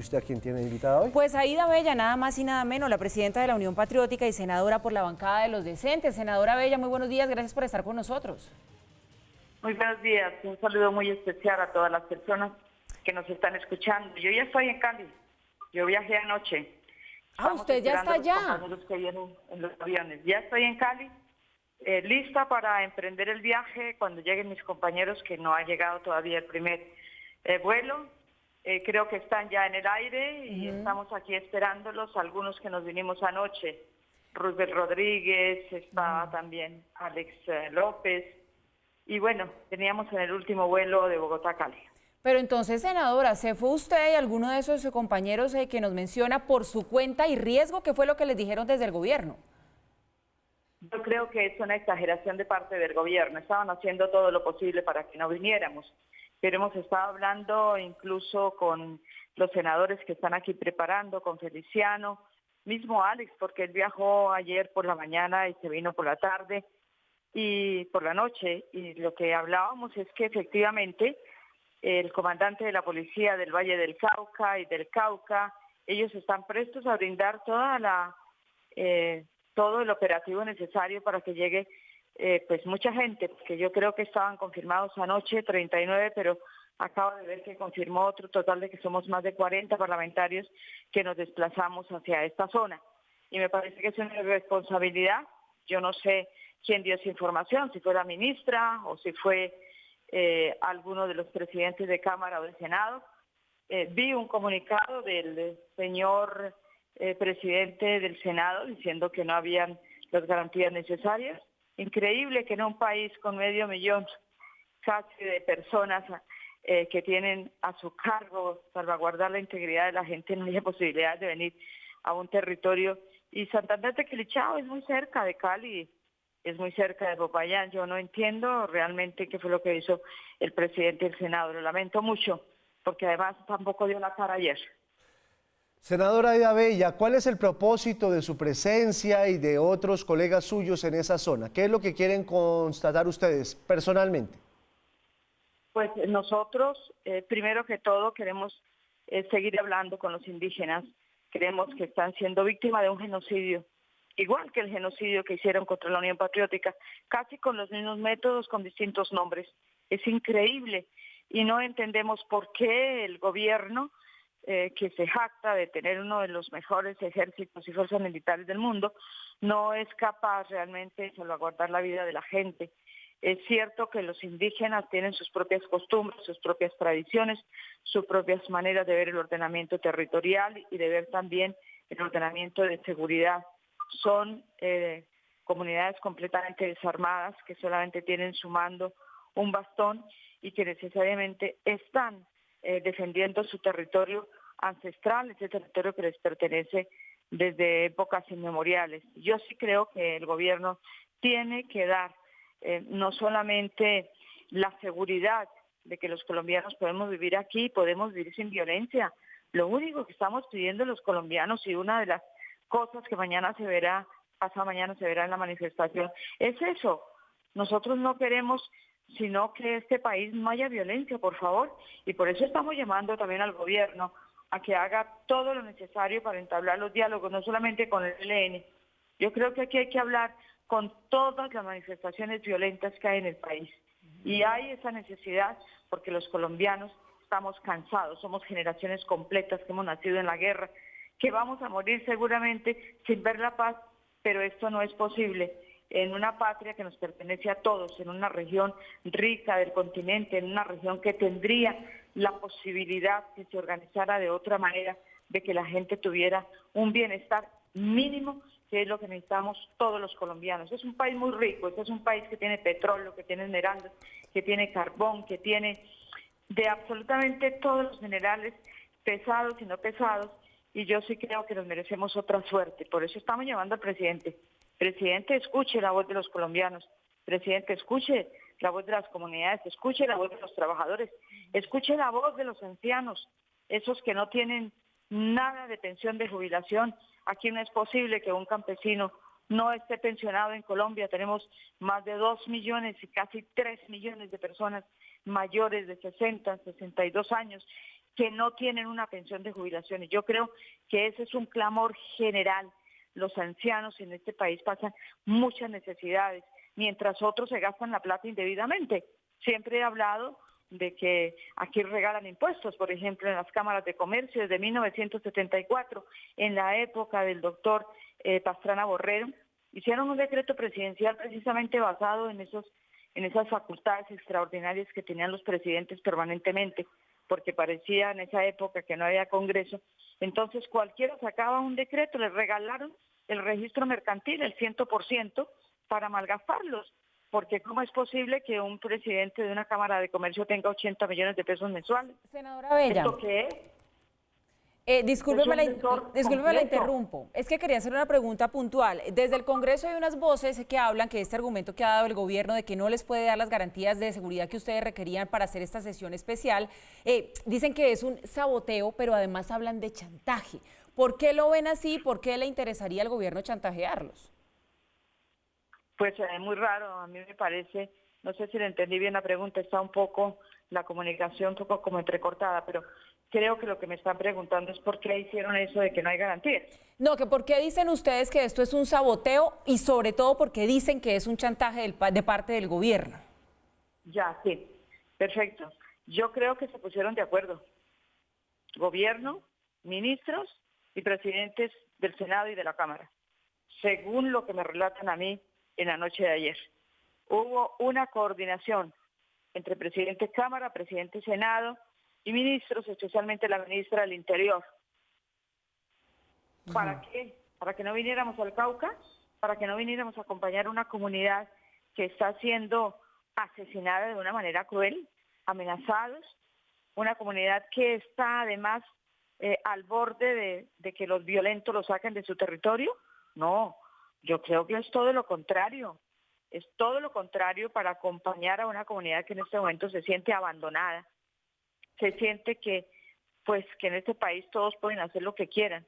¿Usted a quién tiene invitada hoy? Pues Aída Bella, nada más y nada menos, la presidenta de la Unión Patriótica y senadora por la bancada de los decentes. Senadora Bella, muy buenos días, gracias por estar con nosotros. Muy buenos días, un saludo muy especial a todas las personas que nos están escuchando. Yo ya estoy en Cali, yo viajé anoche. Estamos Usted ya esperando está a los allá. compañeros que vienen en los aviones. Ya estoy en Cali, lista para emprender el viaje cuando lleguen mis compañeros, que no ha llegado todavía el primer vuelo. Creo que están ya en el aire y estamos aquí esperándolos, algunos que nos vinimos anoche. Roosevelt Rodríguez, estaba también Alex López. Y bueno, teníamos en el último vuelo de Bogotá a Cali. Pero entonces, senadora, ¿se fue usted y alguno de esos compañeros que nos menciona por su cuenta y riesgo? ¿Qué fue lo que les dijeron desde el gobierno? Yo creo que es una exageración de parte del gobierno. Estaban haciendo todo lo posible para que no viniéramos. Pero hemos estado hablando incluso con los senadores que están aquí preparando, con Feliciano, mismo Alex, porque él viajó ayer por la mañana y se vino por la tarde y por la noche. Y lo que hablábamos es que efectivamente el comandante de la policía del Valle del Cauca y del Cauca, ellos están prestos a brindar todo el operativo necesario para que llegue pues mucha gente, porque yo creo que estaban confirmados anoche 39, pero acabo de ver que confirmó otro total de que somos más de 40 parlamentarios que nos desplazamos hacia esta zona. Y me parece que es una responsabilidad. Yo no sé quién dio esa información, si fue la ministra o si fue alguno de los presidentes de Cámara o de Senado. Vi un comunicado del señor presidente del Senado diciendo que no habían las garantías necesarias. Increíble que en un país con 500.000 casi de personas que tienen a su cargo salvaguardar la integridad de la gente no haya posibilidad de venir a un territorio. Y Santander de Quilichao es muy cerca de Cali, es muy cerca de Popayán. Yo no entiendo realmente qué fue lo que hizo el presidente del Senado. Lo lamento mucho, porque además tampoco dio la cara ayer. Senadora Aída Bella, ¿cuál es el propósito de su presencia y de otros colegas suyos en esa zona? ¿Qué es lo que quieren constatar ustedes personalmente? Pues nosotros, primero que todo, queremos seguir hablando con los indígenas. Creemos que están siendo víctimas de un genocidio, igual que el genocidio que hicieron contra la Unión Patriótica, casi con los mismos métodos, con distintos nombres. Es increíble y no entendemos por qué el gobierno, que se jacta de tener uno de los mejores ejércitos y fuerzas militares del mundo, no es capaz realmente de salvaguardar la vida de la gente. Es cierto que los indígenas tienen sus propias costumbres, sus propias tradiciones, sus propias maneras de ver el ordenamiento territorial y de ver también el ordenamiento de seguridad. Son comunidades completamente desarmadas que solamente tienen su mando un bastón y que necesariamente están defendiendo su territorio ancestral, ese territorio que les pertenece desde épocas inmemoriales. Yo sí creo que el gobierno tiene que dar no solamente la seguridad de que los colombianos podemos vivir aquí, podemos vivir sin violencia. Lo único que estamos pidiendo los colombianos, y una de las cosas que mañana se verá, pasado mañana se verá en la manifestación, es eso. Nosotros no queremos sino que este país no haya violencia, por favor, y por eso estamos llamando también al gobierno a que haga todo lo necesario para entablar los diálogos, no solamente con el ELN. Yo creo que aquí hay que hablar con todas las manifestaciones violentas que hay en el país. Y hay esa necesidad porque los colombianos estamos cansados, somos generaciones completas que hemos nacido en la guerra, que vamos a morir seguramente sin ver la paz, pero esto no es posible en una patria que nos pertenece a todos, en una región rica del continente, en una región que tendría la posibilidad de se organizara de otra manera, de que la gente tuviera un bienestar mínimo, que es lo que necesitamos todos los colombianos. Es un país muy rico, este es un país que tiene petróleo, que tiene esmeraldas, que tiene carbón, que tiene de absolutamente todos los minerales pesados y no pesados, y yo sí creo que nos merecemos otra suerte. Por eso estamos llamando al presidente. Presidente, escuche la voz de los colombianos. Presidente, escuche la voz de las comunidades, escuche la voz de los trabajadores, escuche la voz de los ancianos, esos que no tienen nada de pensión de jubilación. Aquí no es posible que un campesino no esté pensionado en Colombia. Tenemos más de 2 millones y casi 3 millones de personas mayores de 60, 62 años que no tienen una pensión de jubilación. Y yo creo que ese es un clamor general. Los ancianos en este país pasan muchas necesidades, mientras otros se gastan la plata indebidamente. Siempre he hablado de que aquí regalan impuestos, por ejemplo, en las cámaras de comercio desde 1974, en la época del doctor Pastrana Borrero, hicieron un decreto presidencial precisamente basado en esas facultades extraordinarias que tenían los presidentes permanentemente, porque parecía en esa época que no había Congreso. Entonces cualquiera sacaba un decreto, les regalaron el registro mercantil, el 100%, para malgastarlos. Porque ¿cómo es posible que un presidente de una Cámara de Comercio tenga 80 millones de pesos mensuales? Senadora Bella. ¿Esto qué es? Discúlpeme, Es un desorden discúlpeme, la completo. interrumpo. Es que quería hacer una pregunta puntual. Desde el Congreso hay unas voces que hablan que este argumento que ha dado el gobierno de que no les puede dar las garantías de seguridad que ustedes requerían para hacer esta sesión especial, dicen que es un saboteo, pero además hablan de chantaje. ¿Por qué lo ven así? ¿Por qué le interesaría al gobierno chantajearlos? Pues es muy raro, a mí me parece, no sé si le entendí bien la pregunta, está un poco, la comunicación un poco como entrecortada, pero creo que lo que me están preguntando es por qué hicieron eso de que no hay garantías. No, que por qué dicen ustedes que esto es un saboteo y sobre todo porque dicen que es un chantaje de parte del gobierno. Ya, sí, perfecto. Yo creo que se pusieron de acuerdo. Gobierno, ministros y presidentes del Senado y de la Cámara. Según lo que me relatan a mí en la noche de ayer. Hubo una coordinación entre presidente Cámara, presidente Senado y ministros, especialmente la ministra del Interior. ¿Para qué? Para que no viniéramos al Cauca, para que no viniéramos a acompañar a una comunidad que está siendo asesinada de una manera cruel, amenazados, una comunidad que está además al borde de que los violentos lo saquen de su territorio. No, yo creo que es todo lo contrario. Es todo lo contrario para acompañar a una comunidad que en este momento se siente abandonada, se siente que en este país todos pueden hacer lo que quieran.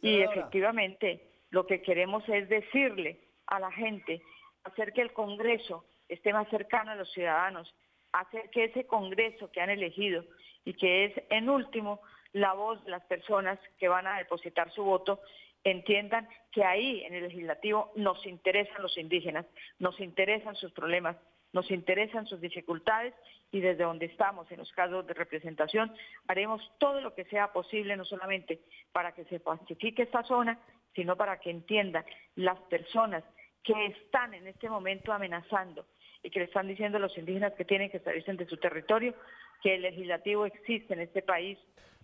Y Senadora. efectivamente lo que queremos es decirle a la gente, hacer que el Congreso esté más cercano a los ciudadanos, hacer que ese Congreso que han elegido y que es en último la voz de las personas que van a depositar su voto, entiendan que ahí en el legislativo nos interesan los indígenas, nos interesan sus problemas, nos interesan sus dificultades y desde donde estamos en los casos de representación haremos todo lo que sea posible, no solamente para que se pacifique esta zona, sino para que entiendan las personas que están en este momento amenazando y que le están diciendo a los indígenas que tienen que salirse de su territorio, que el legislativo existe en este país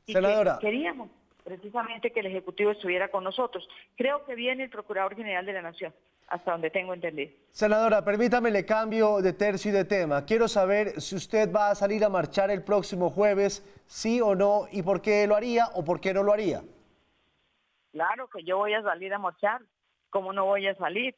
y Senadora. que queríamos precisamente que el Ejecutivo estuviera con nosotros. Creo que viene el Procurador General de la Nación, hasta donde tengo entendido. Senadora, permítame, le cambio de tercio y de tema. Quiero saber si usted va a salir a marchar el próximo jueves, sí o no, y por qué lo haría o por qué no lo haría. Claro que yo voy a salir a marchar. ¿Cómo no voy a salir?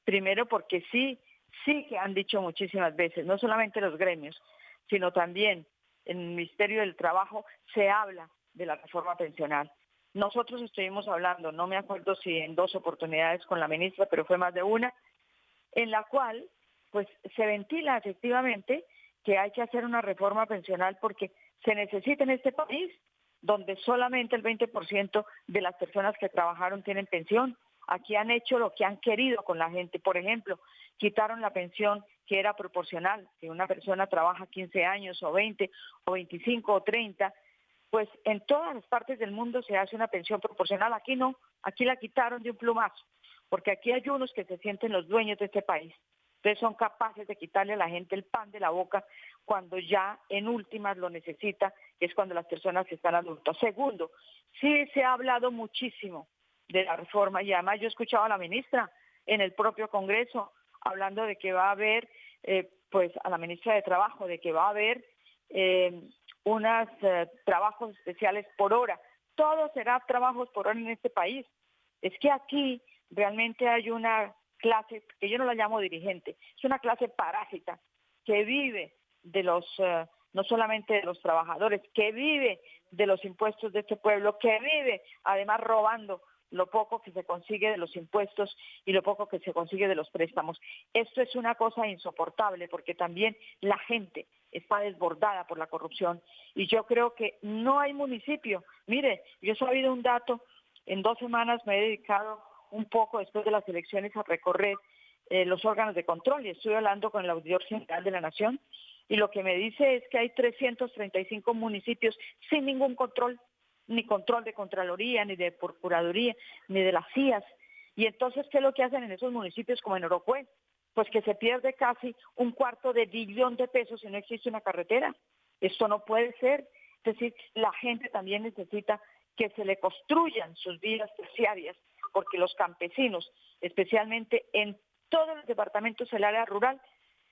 Primero porque sí que han dicho muchísimas veces, no solamente los gremios, sino también en el Ministerio del Trabajo se habla de la reforma pensional. Nosotros estuvimos hablando, no me acuerdo si en 2 oportunidades con la ministra, pero fue más de una, en la cual pues se ventila efectivamente que hay que hacer una reforma pensional porque se necesita en este país donde solamente el 20% de las personas que trabajaron tienen pensión. Aquí han hecho lo que han querido con la gente. Por ejemplo, quitaron la pensión que era proporcional. Si una persona trabaja 15 años o 20 o 25 o 30, pues en todas las partes del mundo se hace una pensión proporcional. Aquí no, aquí la quitaron de un plumazo, porque aquí hay unos que se sienten los dueños de este país. Entonces son capaces de quitarle a la gente el pan de la boca cuando ya en últimas lo necesita, que es cuando las personas están adultas. Segundo, sí se ha hablado muchísimo de la reforma y además yo he escuchado a la ministra en el propio Congreso hablando de que va a haber, a la ministra de Trabajo, de que va a haber unos trabajos especiales por hora. Todo será trabajos por hora en este país. Es que aquí realmente hay una clase, que yo no la llamo dirigente, es una clase parásita que vive de los, no solamente de los trabajadores, que vive de los impuestos de este pueblo, que vive además robando lo poco que se consigue de los impuestos y lo poco que se consigue de los préstamos. Esto es una cosa insoportable porque también la gente está desbordada por la corrupción. Y yo creo que no hay municipio. Mire, yo he sabido un dato, en 2 semanas me he dedicado un poco después de las elecciones a recorrer los órganos de control y estuve hablando con el Auditor General de la Nación y lo que me dice es que hay 335 municipios sin ningún control, ni control de Contraloría, ni de Procuraduría, ni de las CIAs. Y entonces, ¿qué es lo que hacen en esos municipios como en Orocué? Pues que se pierde casi $250 billones y no existe una carretera. Esto no puede ser. Es decir, la gente también necesita que se le construyan sus vías terciarias, porque los campesinos, especialmente en todos los departamentos del área rural,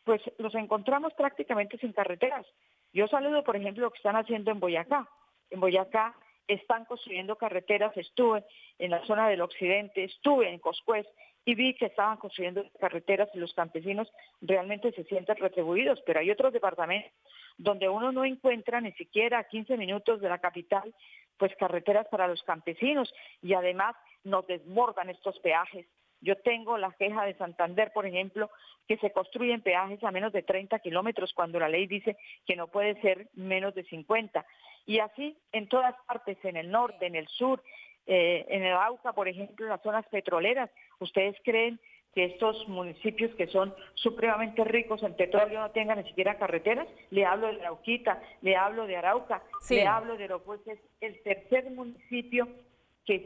pues los encontramos prácticamente sin carreteras. Yo saludo, por ejemplo, lo que están haciendo en Boyacá. En Boyacá están construyendo carreteras, estuve en la zona del occidente, estuve en Coscuez y vi que estaban construyendo carreteras y los campesinos realmente se sienten retribuidos, pero hay otros departamentos donde uno no encuentra ni siquiera a 15 minutos de la capital, pues carreteras para los campesinos y además nos desbordan estos peajes. Yo tengo la queja de Santander, por ejemplo, que se construyen peajes a menos de 30 kilómetros cuando la ley dice que no puede ser menos de 50. Y así en todas partes, en el norte, en el sur, en el Arauca, por ejemplo, en las zonas petroleras. ¿Ustedes creen que estos municipios que son supremamente ricos en petróleo no tengan ni siquiera carreteras? Le hablo de Arauquita, le hablo de Arauca, Sí. le hablo de Orocué, que es el tercer municipio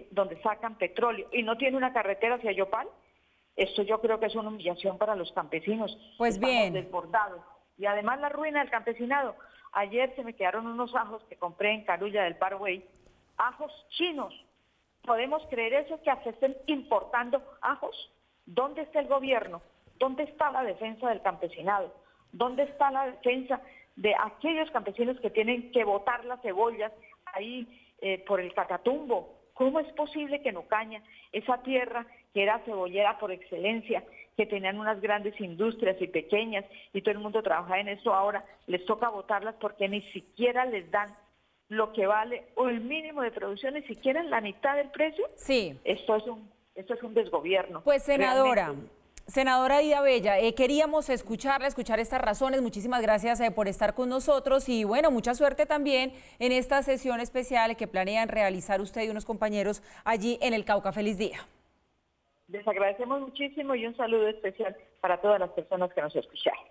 donde sacan petróleo y no tiene una carretera hacia Yopal. Esto yo creo que es una humillación para los campesinos. Pues Estamos bien. desbordados. Y además la ruina del campesinado. Ayer se me quedaron unos ajos que compré en Carulla del Paraguay, ajos chinos. ¿Podemos creer eso, que se estén importando ajos? ¿Dónde está el gobierno? ¿Dónde está la defensa del campesinado? ¿Dónde está la defensa de aquellos campesinos que tienen que botar las cebollas ahí por el Catatumbo? ¿Cómo es posible que en Ocaña, esa tierra que era cebollera por excelencia, que tenían unas grandes industrias y pequeñas y todo el mundo trabaja en eso, ahora les toca botarlas porque ni siquiera les dan lo que vale o el mínimo de producción, ni siquiera en la mitad del precio? Sí. Esto es un desgobierno. Pues senadora, Realmente. senadora Aida Bella, queríamos escuchar estas razones. Muchísimas gracias por estar con nosotros y bueno, mucha suerte también en esta sesión especial que planean realizar usted y unos compañeros allí en el Cauca. Feliz día. Les agradecemos muchísimo y un saludo especial para todas las personas que nos escucharon.